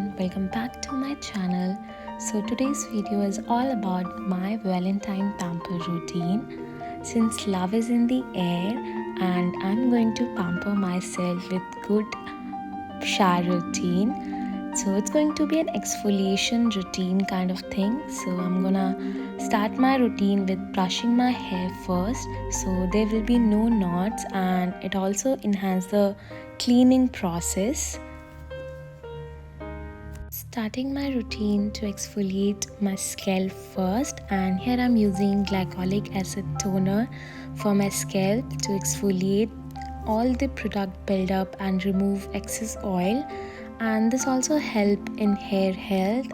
everyone, welcome back to my channel. So today's video is all about my Valentine pamper routine. Since love is in the air and I'm going to pamper myself with good shower routine. So it's going to be an exfoliation routine kind of thing. So I'm gonna start my routine with brushing my hair first, so there will be no knots and it also enhances the cleaning process. Starting my routine to exfoliate my scalp first, and here I'm using glycolic acid toner for my scalp to exfoliate all the product buildup and remove excess oil, and this also help in hair health.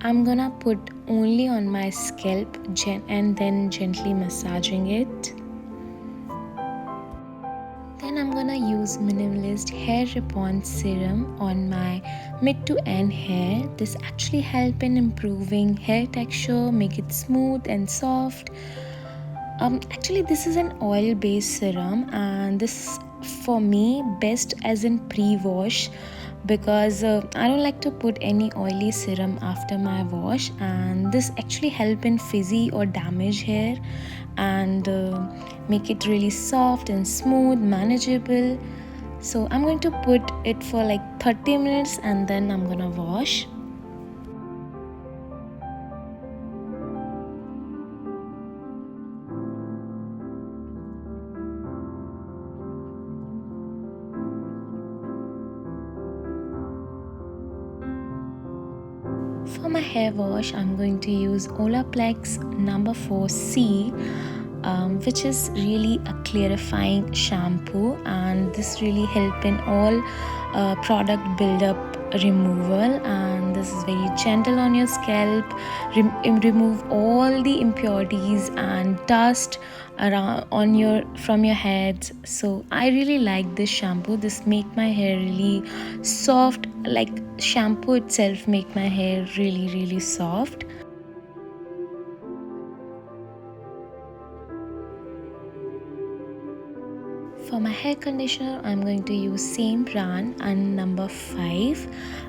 I'm gonna put only on my scalp and then gently massaging it. Then I'm gonna use minimalist hair repair serum on my mid to end hair. This actually help in improving hair texture, make it smooth and soft. Actually this is an oil based serum, and this for me best as in pre-wash, because I don't like to put any oily serum after my wash, and this actually help in frizzy or damaged hair and make it really soft and smooth, manageable. So I'm going to put it for like 30 minutes and then I'm gonna wash. For my hair wash, I'm going to use Olaplex number 4C, which is really a clarifying shampoo, and this really help in all product buildup removal, and this is very gentle on your scalp, remove all the impurities and dust around from your heads. So I really like this shampoo. This make my hair really soft, like shampoo itself make my hair really soft. For my hair conditioner, I'm going to use same brand and number 5,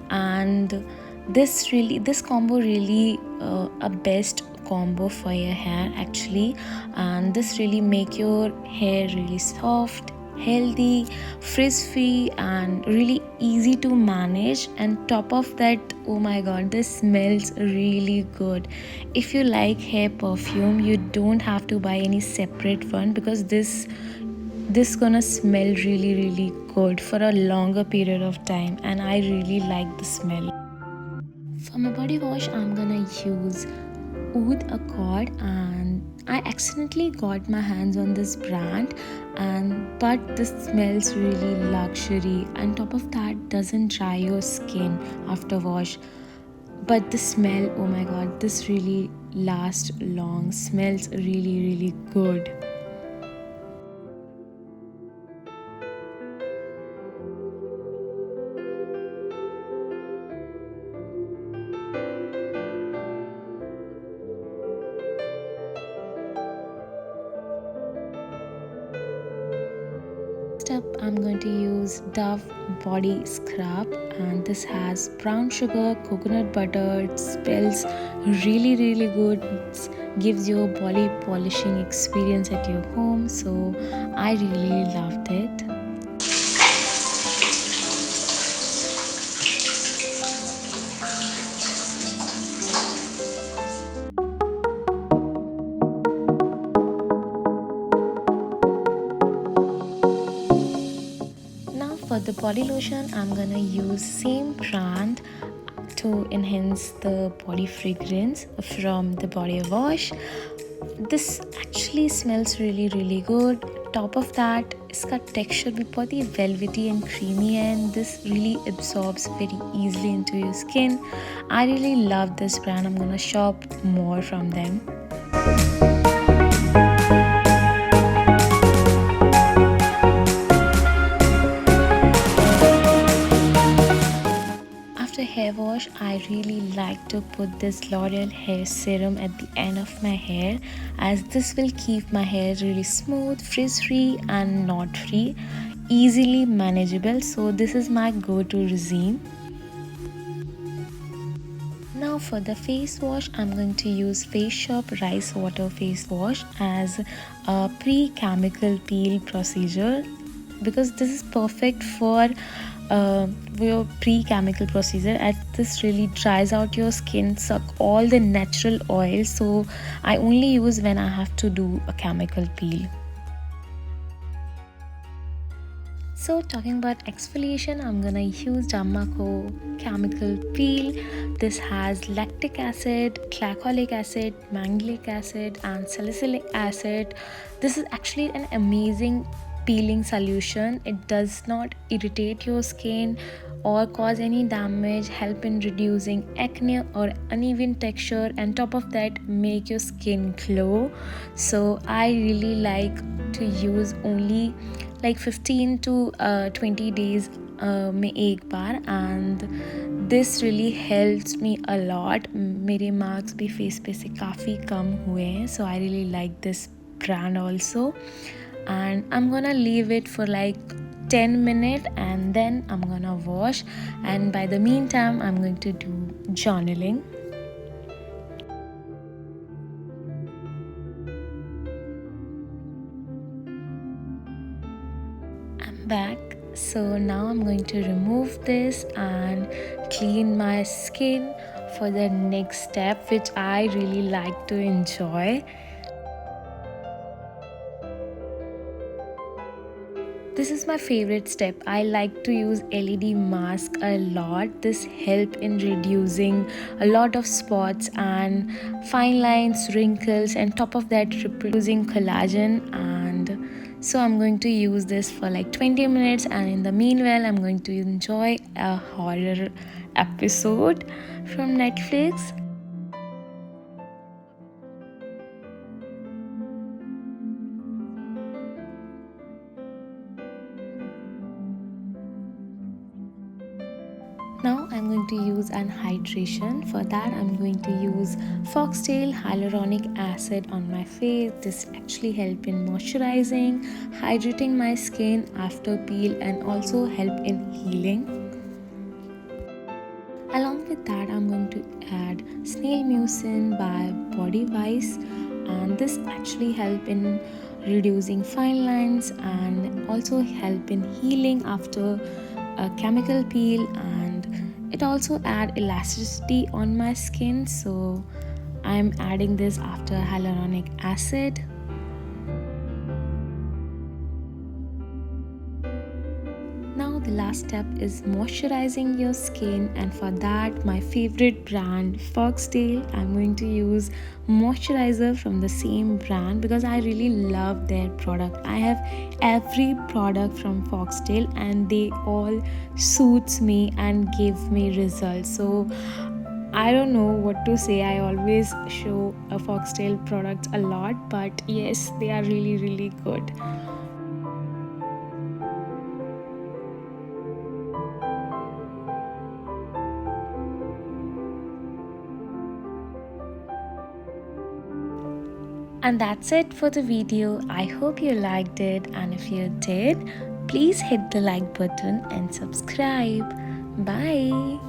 and this combo really a best combo for your hair actually, and this really make your hair really soft, healthy, frizz free and really easy to manage. And top of that, oh my god, this smells really good. If you like hair perfume, you don't have to buy any separate one, because this gonna smell really good for a longer period of time, and I really like the smell. For my body wash, I'm gonna use Oud Accord, and I accidentally got my hands on this brand, but this smells really luxury, and top of that doesn't dry your skin after wash. But the smell, oh my god, this really lasts long, smells really good. Up, I'm going to use Dove body scrub, and this has brown sugar, coconut butter. It smells really good. It gives you a body polishing experience at your home, so I really loved it. For the body lotion, I'm gonna use same brand to enhance the body fragrance from the body wash. This actually smells really good. Top of that, इसका texture भी बहुत ही velvety and creamy है, and this really absorbs very easily into your skin. I really love this brand. I'm gonna shop more from them. Hair wash, I really like to put this L'Oreal hair serum at the end of my hair, as this will keep my hair really smooth, frizz free and knot free, easily manageable. So this is my go-to regime. Now for the face wash, I'm going to use Face Shop Rice Water Face Wash as a pre-chemical peel procedure, because this is perfect for your pre-chemical procedure, as this really dries out your skin, suck all the natural oil. So I only use when I have to do a chemical peel. So talking about exfoliation, I'm gonna use Dermaco chemical peel. This has lactic acid, glycolic acid, mangalic acid and salicylic acid. This is actually an amazing peeling solution. It does not irritate your skin or cause any damage, help in reducing acne or uneven texture, and top of that make your skin glow. So I really like to use only like 15 to 20 days में एक बार, and this really helps me a lot. मेरे marks भी face पे से काफ़ी कम हुए हैं, so I really like this brand also. And I'm gonna leave it for like 10 minutes and then I'm gonna wash, and by the meantime I'm going to do journaling. I'm back. So now I'm going to remove this and clean my skin for the next step, which I really like to enjoy. This is my favorite step. I like to use LED mask a lot. This help in reducing a lot of spots and fine lines, wrinkles, and top of that reproducing collagen. And so I'm going to use this for like 20 minutes, and in the meanwhile I'm going to enjoy a horror episode from Netflix. Now I'm going to use an hydration. For that I'm going to use foxtail hyaluronic acid on my face. This actually help in moisturizing, hydrating my skin after peel, and also help in healing. Along with that I'm going to add snail mucin by Body Vice, and this actually help in reducing fine lines and also help in healing after a chemical peel, and it also add elasticity on my skin. So I'm adding this after hyaluronic acid. Now the last step is moisturizing your skin, and for that my favorite brand Foxtail, I'm going to use moisturizer from the same brand because I really love their product. I have every product from Foxtail and they all suits me and give me results. So I don't know what to say. I always show a Foxtail product a lot, but yes, they are really good. And that's it for the video. I hope you liked it, and if you did, please hit the like button and subscribe. Bye.